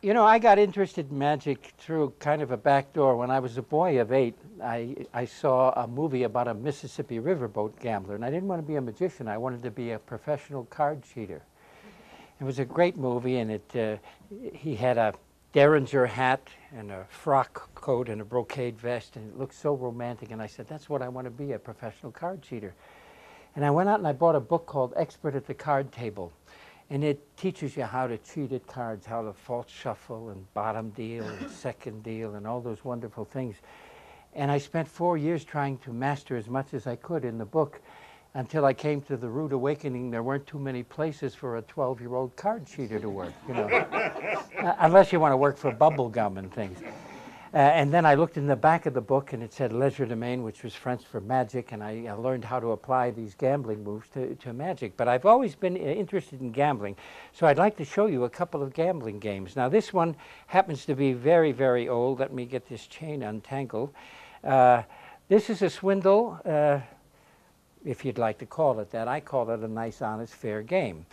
You know, I got interested in magic through kind of a back door. When I was a boy of 8, I saw a movie about a Mississippi riverboat gambler, and I didn't want to be a magician. I wanted to be a professional card cheater. It was a great movie, and he had a Derringer hat and a frock coat and a brocade vest, and it looked so romantic, and I said, that's what I want to be, a professional card cheater. And I went out and I bought a book called Expert at the Card Table. And it teaches you how to cheat at cards, how to false shuffle and bottom deal and second deal and all those wonderful things. And I spent 4 years trying to master as much as I could in the book until I came to the rude awakening there weren't too many places for a 12-year-old card cheater to work, you know, unless you want to work for bubblegum and things. And then I looked in the back of the book, and it said legerdemain, which was French for magic, and I learned how to apply these gambling moves to magic. But I've always been interested in gambling, so I'd like to show you a couple of gambling games. Now, this one happens to be very, very old. Let me get this chain untangled. This is a swindle, if you'd like to call it that. I call it a nice, honest, fair game.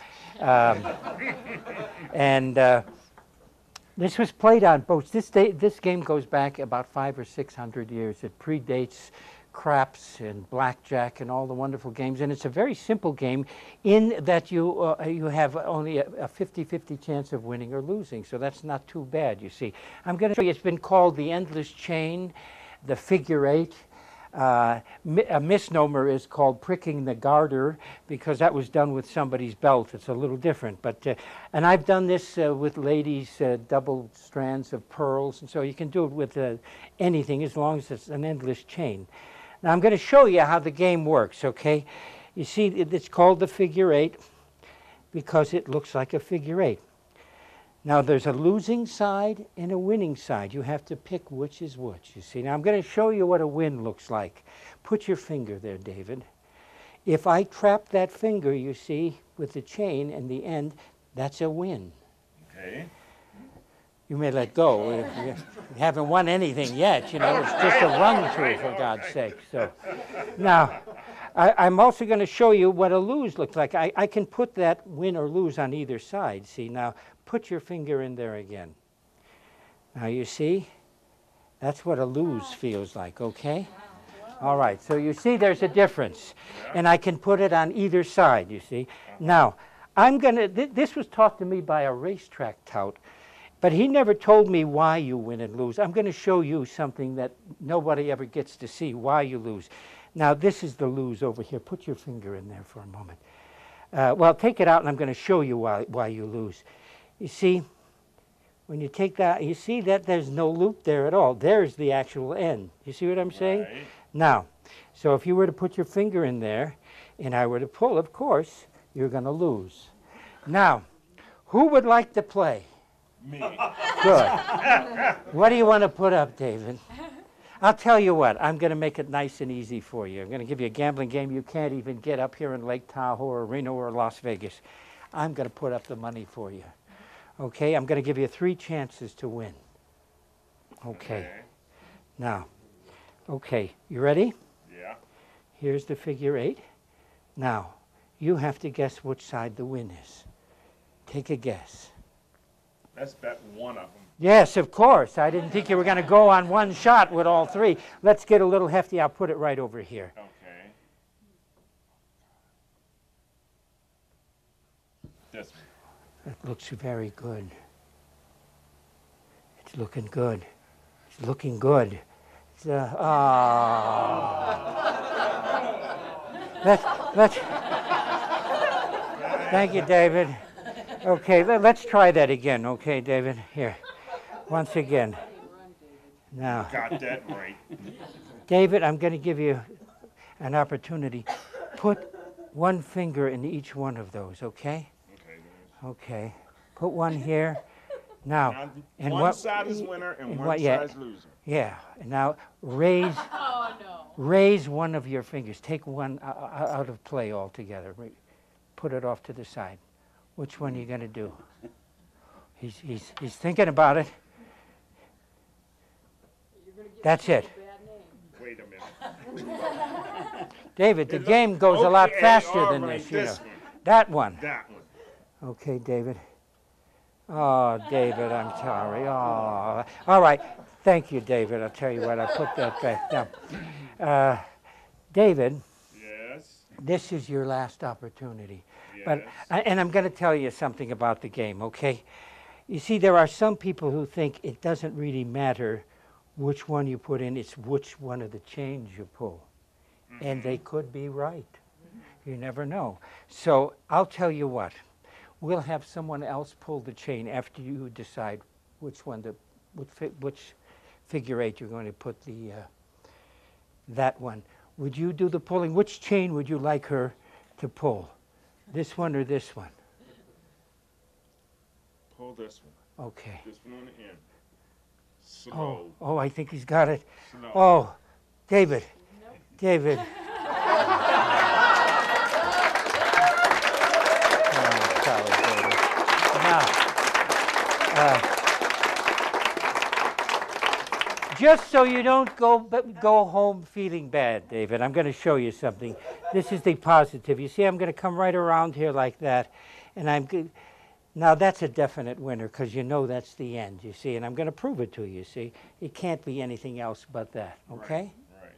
This was played on boats. This game goes back about 500 or 600 years. It predates craps and blackjack and all the wonderful games. And it's a very simple game in that you have only a 50-50 chance of winning or losing. So that's not too bad, you see. I'm going to show you, it's been called the endless chain, the figure 8. A misnomer is called pricking the garter, because that was done with somebody's belt. It's a little different. But and I've done this with ladies' double strands of pearls, and so you can do it with anything as long as it's an endless chain. Now I'm going to show you how the game works, okay? You see, it's called the figure 8 because it looks like a figure 8. Now, there's a losing side and a winning side. You have to pick which is which, you see. Now, I'm going to show you what a win looks like. Put your finger there, David. If I trap that finger, you see, with the chain and the end, that's a win. Okay. You may let go. You haven't won anything yet, you know. It's just a run-through, for God's sake. So, now, I'm also going to show you what a lose looks like. I can put that win or lose on either side, see. Now, put your finger in there again. Now you see, that's what a lose feels like, okay? All right, so you see there's a difference. And I can put it on either side, you see. Now, I'm going to, this was taught to me by a racetrack tout, but he never told me why you win and lose. I'm going to show you something that nobody ever gets to see, why you lose. Now, this is the lose over here. Put your finger in there for a moment. Well, take it out, and I'm going to show you why you lose. You see, when you take that, you see that there's no loop there at all. There's the actual end. You see what I'm saying? Right. Now, so if you were to put your finger in there, and I were to pull, of course, you're going to lose. Now, who would like to play? Me. Good. What do you want to put up, David? I'll tell you what, I'm going to make it nice and easy for you. I'm going to give you a gambling game you can't even get up here in Lake Tahoe or Reno or Las Vegas. I'm going to put up the money for you. Okay, I'm going to give you 3 chances to win. Okay. Now, okay, you ready? Yeah. Here's the figure 8. Now, you have to guess which side the win is. Take a guess. Let's bet one of them. Yes, of course. I didn't think you were going to go on one shot with all 3. Let's get a little hefty. I'll put it right over here. Okay. This one. It looks very good. It's looking good. It's looking good. It's, let's. Thank you, David. Okay, let's try that again. Okay, David. Here, once again. Now. Got that right. David, I'm going to give you an opportunity. Put one finger in each one of those. Okay. Okay, put one here. Now, and one side is winner and one side is loser. Yeah. Now raise raise one of your fingers. Take one out of play altogether. Put it off to the side. Which one are you going to do? He's thinking about it. That's it. Wait a minute. David, the game goes a lot faster than this. You know. That one. That one. Okay, David. Oh, David, I'm sorry. Oh, all right. Thank you, David. I'll tell you what, I put that back down. David, Yes. this is your last opportunity. Yes. And I'm going to tell you something about the game, okay? You see, there are some people who think it doesn't really matter which one you put in, it's which one of the chains you pull. And they could be right. You never know. So I'll tell you what. We'll have someone else pull the chain after you decide which one to, which figure eight you're going to put the that one. Would you do the pulling? Which chain would you like her to pull? This one or this one? Pull this one. Okay. This one on the end. Slow. Oh, I think he's got it. Slow. Oh, David. Nope. David. Now, just so you don't go home feeling bad, David, I'm going to show you something. This is the positive. You see, I'm going to come right around here like that, and I'm good. Now that's a definite winner because you know that's the end. You see, and I'm going to prove it to you. See, it can't be anything else but that. Okay? Right.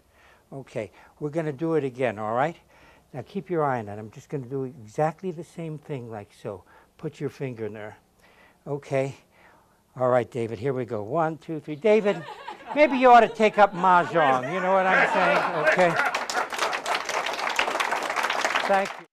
Okay. We're going to do it again. All right? Now keep your eye on it. I'm just going to do exactly the same thing like so. Put your finger in there. Okay. All right, David, here we go. 1, 2, 3. David, maybe you ought to take up Mahjong. You know what I'm saying? Okay. Thank you.